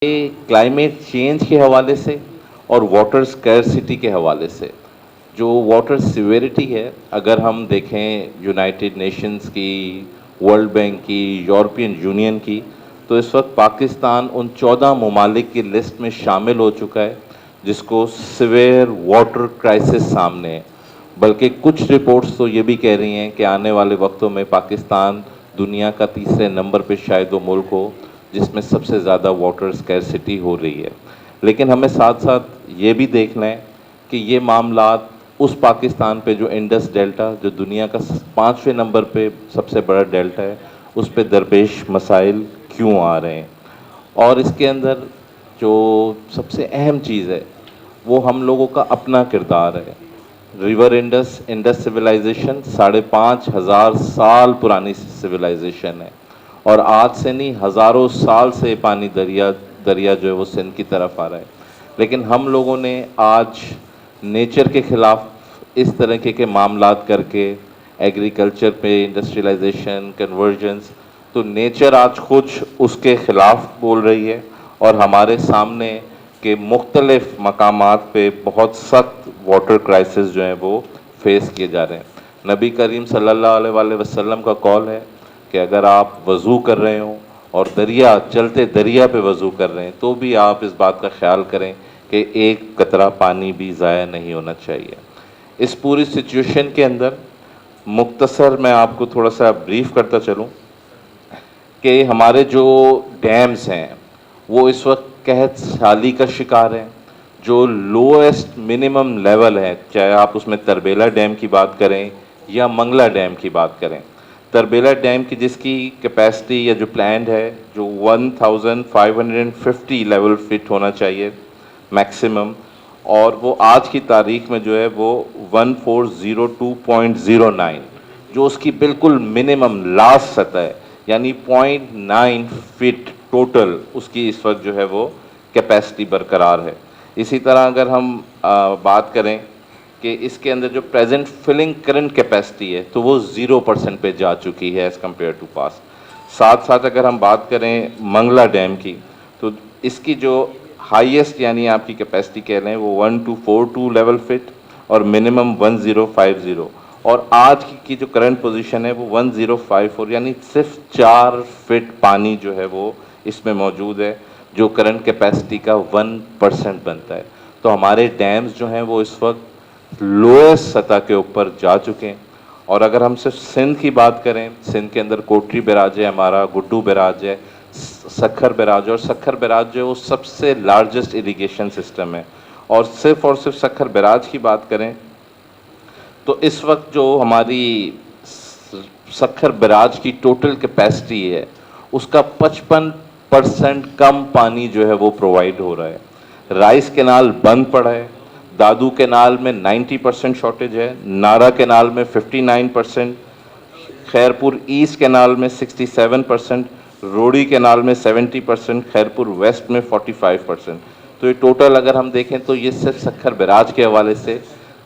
Climate change के हवाले से और वाटर स्कैरसिटी के हवाले से जो वाटर सिवेरिटी है, अगर हम देखें यूनाइटेड नेशंस की, वर्ल्ड बैंक की, यूरोपियन यूनियन की, तो इस वक्त पाकिस्तान उन 14 ममालिक की लिस्ट में शामिल हो चुका है जिसको सिवियर वाटर क्राइसिस सामने है। बल्कि कुछ रिपोर्ट्स तो ये भी कह रही हैं कि आने वाले वक्तों में पाकिस्तान दुनिया का तीसरे नंबर पे शायद वो मुल्क हो जिसमें सबसे ज़्यादा वाटर स्कैरसिटी हो रही है। लेकिन हमें साथ साथ ये भी देखना है कि ये मामलात उस पाकिस्तान पे जो इंडस डेल्टा, जो दुनिया का 5वें नंबर पे सबसे बड़ा डेल्टा है, उस पे दरपेश मसाइल क्यों आ रहे हैं। और इसके अंदर जो सबसे अहम चीज़ है वो हम लोगों का अपना किरदार है। रिवर इंडस, इंडस सिविलाइजेशन 5,500 पुरानी सिविलाइजेशन है और आज से नहीं, हज़ारों साल से पानी दरिया दरिया जो है वो सिंध की तरफ आ रहा है। लेकिन हम लोगों ने आज नेचर के ख़िलाफ़ इस तरीके के मामलात करके एग्रीकल्चर पे इंडस्ट्रियलाइजेशन, कन्वर्जेंस, तो नेचर आज खुद उसके ख़िलाफ़ बोल रही है और हमारे सामने के मुख्तलिफ मकामात पे बहुत सख्त वाटर क्राइसिस जो है वो फेस किए जा रहे हैं। नबी करीम सल्लल्लाहु अलैहि वसल्लम का कॉल है कि अगर आप वज़ू कर रहे हो और दरिया, चलते दरिया पे वज़ू कर रहे हैं, तो भी आप इस बात का ख्याल करें कि एक कतरा पानी भी ज़ाया नहीं होना चाहिए। इस पूरी सिचुएशन के अंदर मुख्तसर मैं आपको थोड़ा सा ब्रीफ करता चलूँ कि हमारे जो डैम्स हैं वो इस वक्त कहत साली का शिकार हैं। जो लोएस्ट मिनिमम लेवल है, चाहे आप उसमें तरबेला डैम की बात करें या मंगला डैम की बात करें, तरबेला डैम की जिसकी कैपेसिटी या जो प्लान है जो 1550 लेवल फिट होना चाहिए मैक्सिमम, और वो आज की तारीख में जो है वो 1402.09, जो उसकी बिल्कुल मिनिमम लास्ट सतह है, यानी 0.9 फीट टोटल उसकी इस वक्त जो है वो कैपेसिटी बरकरार है। इसी तरह अगर हम बात करें कि इसके अंदर जो प्रेजेंट फिलिंग करंट कैपेसिटी है तो वो 0% पे जा चुकी है एज़ कम्पेयर टू पास। साथ साथ अगर हम बात करें मंगला डैम की, तो इसकी जो हाईएस्ट यानी आपकी कैपेसिटी कह रहे हैं वो 1242 लेवल फिट और मिनिमम 1050, और आज की जो करंट पोजीशन है वो 1054, यानी सिर्फ 4 फिट पानी जो है वो इसमें मौजूद है, जो करंट कैपेसिटी का 1% बनता है। तो हमारे डैम्स जो हैं वो इस वक्त लोएस्ट सतह के ऊपर जा चुके हैं। और अगर हम सिर्फ सिंध की बात करें, सिंध के अंदर कोटरी बैराज है, हमारा गुड्डू बैराज है, सखर बैराज, और सखर बैराज जो है वो सबसे लार्जेस्ट इरिगेशन सिस्टम है। और सिर्फ सखर बैराज की बात करें तो इस वक्त जो हमारी सखर बैराज की टोटल कैपेसिटी है उसका 55% कम पानी जो है वो प्रोवाइड हो रहा है। राइस कैनाल बंद पड़ा है, दादू कैनाल में 90% शॉर्टेज है, नारा कैनाल में 59%, खैरपुर ईस्ट कैनाल में 67%, रोड़ी कैनाल में 70%, खैरपुर वेस्ट में 45%। तो ये टोटल अगर हम देखें तो ये सिर्फ सखर बैराज के हवाले से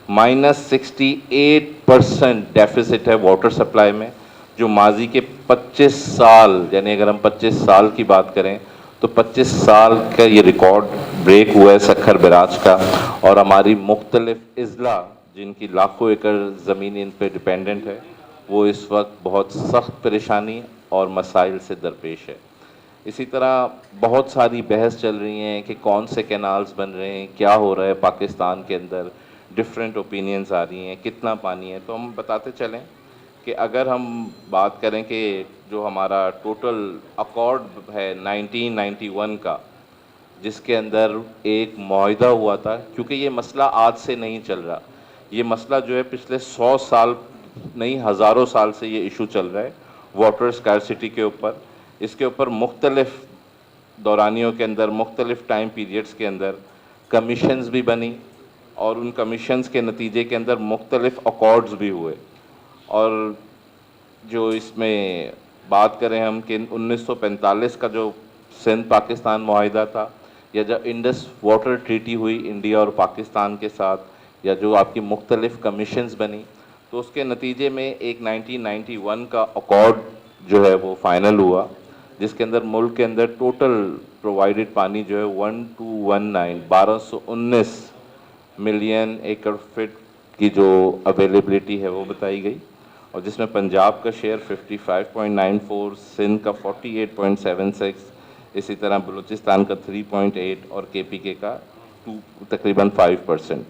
-68% डेफिसिट है वाटर सप्लाई में, जो माजी के 25 साल, यानी अगर हम 25 साल की बात करें तो 25 साल का ये रिकॉर्ड ब्रेक हुआ है सखर बैराज का। और हमारी मुख्तलिफ अजला जिनकी लाखों एकड़ ज़मीन इन पर डिपेंडेंट है वो इस वक्त बहुत सख्त परेशानी और मसाइल से दरपेश है। इसी तरह बहुत सारी बहस चल रही हैं कि कौन से कैनाल्स बन रहे हैं, क्या हो रहा है पाकिस्तान के अंदर, डिफरेंट ओपिनियंस आ रही हैं, कितना पानी है। तो हम बताते चलें कि अगर हम बात करें कि जो हमारा टोटल अकॉर्ड है 1991 का, जिसके अंदर एक मुआहदा हुआ था, क्योंकि ये मसला आज से नहीं चल रहा, ये मसला जो है पिछले 100 साल नहीं हज़ारों साल से ये इशू चल रहा है वाटर स्कैरसिटी के ऊपर। इसके ऊपर मुख्तलिफ दौरानियों के अंदर, मुख्तलिफ टाइम पीरियड्स के अंदर कमीशंस भी बनी और उन कमीशंस के नतीजे के अंदर मुख्तलिफ अकॉर्ड्स भी हुए। और जो इसमें बात करें हम कि 1945 का जो सिंध पाकिस्तान मुआहिदा था, या जब इंडस वाटर ट्रीटी हुई इंडिया और पाकिस्तान के साथ, या जो आपकी मुख्तलिफ कमीशंस बनी, तो उसके नतीजे में एक 1991 का अकॉर्ड जो है वो फाइनल हुआ, जिसके अंदर मुल्क के अंदर टोटल प्रोवाइडेड पानी जो है 1219 मिलियन एकड़ फिट की जो अवेलेबिलिटी है वो बताई गई, और जिसमें पंजाब का शेयर 55.94, सिंध का 48.76, इसी तरह बलूचिस्तान का 3.8 और केपीके का 2 तकरीबन 5%।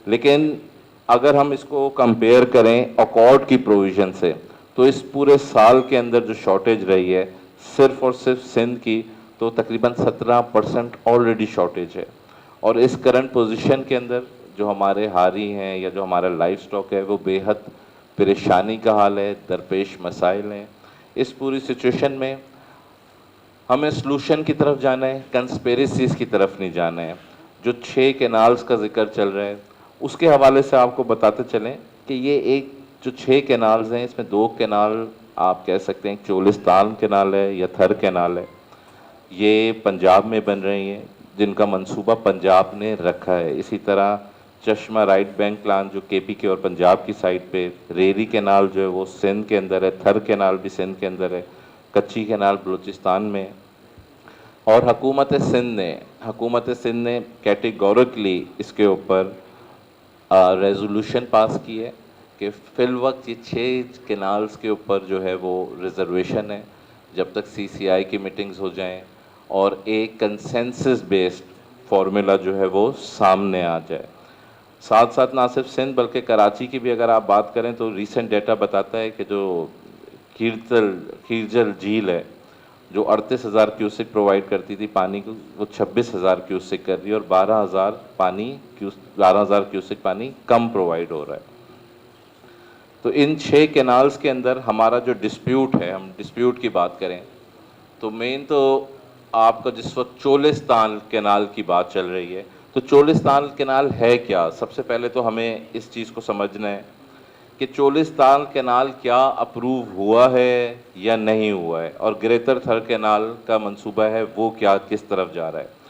लेकिन अगर हम इसको कंपेयर करें अकॉर्ड की प्रोविज़न से, तो इस पूरे साल के अंदर जो शॉर्टेज रही है सिर्फ और सिर्फ सिंध की, तो तकरीबन 17% ऑलरेडी शॉर्टेज है। और इस करंट पोजीशन के अंदर जो हमारे हारी हैं या जो हमारा लाइफ स्टॉक है वो बेहद परेशानी का हाल है, दरपेश मसाइल हैं। इस पूरी सिचुएशन में हमें सलूशन की तरफ जाना है, कंस्पेरेसीज़ की तरफ नहीं जाना है। जो 6 कैनाल्स का जिक्र चल रहा है उसके हवाले से आपको बताते चलें कि ये एक जो 6 कैनाल्स हैं इसमें 2 कैनाल आप कह सकते हैं, चोलिस्तान कैनाल है या थर कैनाल है, ये पंजाब में बन रही हैं जिनका मंसूबा पंजाब ने रखा है। इसी तरह चश्मा राइट बैंक प्लान जो केपीके और पंजाब की साइड पे, रेरी कैनाल जो है वो सिंध के अंदर है, थर कैनाल भी सिंध के अंदर है, कच्ची कैनाल बलूचिस्तान में है। और हुकूमत सिंध ने कैटेगोरिकली इसके ऊपर रेजोल्यूशन पास की है कि फिल वक्त ये 6 कैनाल्स के ऊपर जो है वो रिजर्वेशन है जब तक सीसीआई की मीटिंग्स हो जाएं और एक कंसेंसस बेस्ड फार्मूला जो है वो सामने आ जाए। साथ साथ ना सिर्फ सिंध बल्कि कराची की भी अगर आप बात करें तो रीसेंट डेटा बताता है कि जो खीरजल झील है जो 38,000 क्यूसेक प्रोवाइड करती थी पानी को, वो 26,000 क्यूसेक कर रही है और 12,000 क्यूसेक पानी कम प्रोवाइड हो रहा है। तो इन 6 कैनाल्स के अंदर हमारा जो डिस्प्यूट है, हम डिस्प्यूट की बात करें तो मेन तो आपका जिस वक्त चोलिस्तान कैनाल की बात चल रही है, तो चोलिस्तान कैनाल है क्या? सबसे पहले तो हमें इस चीज़ को समझना है कि चोलिस्तान कैनाल क्या अप्रूव हुआ है या नहीं हुआ है, और ग्रेटर थर कैनाल का मंसूबा है वो क्या किस तरफ जा रहा है।